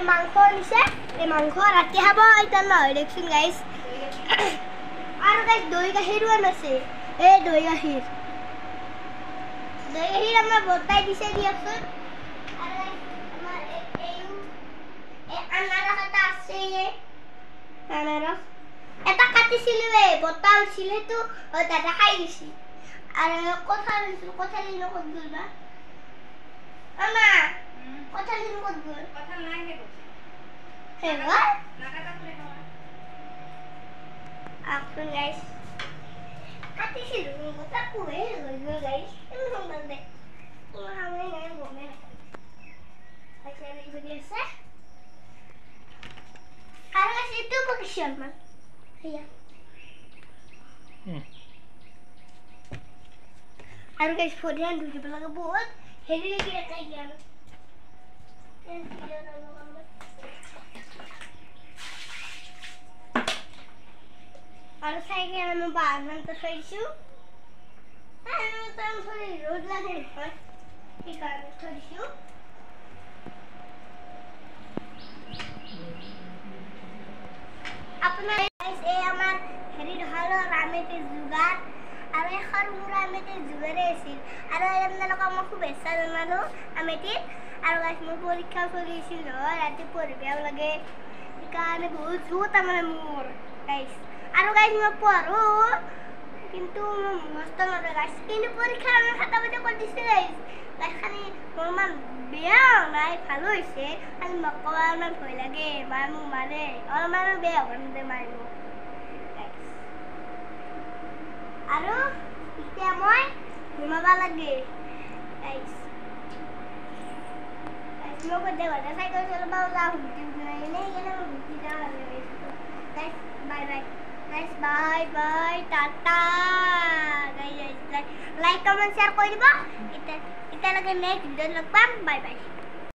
মাংস নিছে এই মাংস ৰাতি খাব এটা নহয় দেখছোন গাইজ আৰু গাইজ দৈ গাখীৰো আনিছে এই দৈ গাখীৰ আমাৰ বৰ্তাই দিছে দিয়কচোন আৰু গাইজ আমাৰ এই আনাৰস এটা আছে আনাৰস এটা কাটিছিলো বৰ্তা হৈছিল সেইটো দাদা খাই গৈছি আৰু কঁঠাল আনিছিলো কঁঠাল নিলো ক'ত গ'ল বা আমা কঁঠাল নিলো ক'ত গ'ল কঁঠাল নাই হেগো After guys, ati sih dulu, tak kue dulu guys. Ini nonton deh. Hamil nggak yang gomel. Acara ibu biasa. Karena situ pakai siapa? Iya. Harus guys, fotonya dulu di belakang buat. Hari ini kita kayak gimana? Yang tidak tahu apa. আৰু সাইকে আমি বাজানতে থৈছো আৰু তাম থৈ ৰ'দ লাগে হয় কি কাৰণে থৈছো আপোনাৰ এই আমাৰ হেৰি হলো ৰামেতে জুগাৰ আৰু এখন ৰামেতে জুগাৰে আছিল আৰু আপোনালোকক মই খুব ইচ্ছা জনালো আমেতি আৰু গাইছ মোৰ পৰীক্ষা চলিছিল নহয় ৰাতি পঢ়িবও লাগে সেইকাৰণে বহুত জোত আমাৰ মোৰ গাইছ আৰু গাইজ মই পঢ়ো কিন্তু মস্ত নৰে গাইজ কিন্তু পৰীক্ষা আমি খাতা বজা কৰি দিছে গাইজ গাইজ খালি মোৰ মান বেয়া নাই ভালো হৈছে খালি মোক অলপমান ভয় লাগে মায়ে মোক মাৰে অলপমান বেয়া হ'ব নিদিয়ে মাৰিব আৰু এতিয়া মই ঘুমাব লাগে গাইজ মই গধে গধে চাইকেল চলাব যাওঁ ঘুমটি নাই এনেই সেইকাৰণে মই ঘুমটি যাওঁ guys bye bye guys bye bye tata guys like comment share koi dibo ita lagi next video log bye bye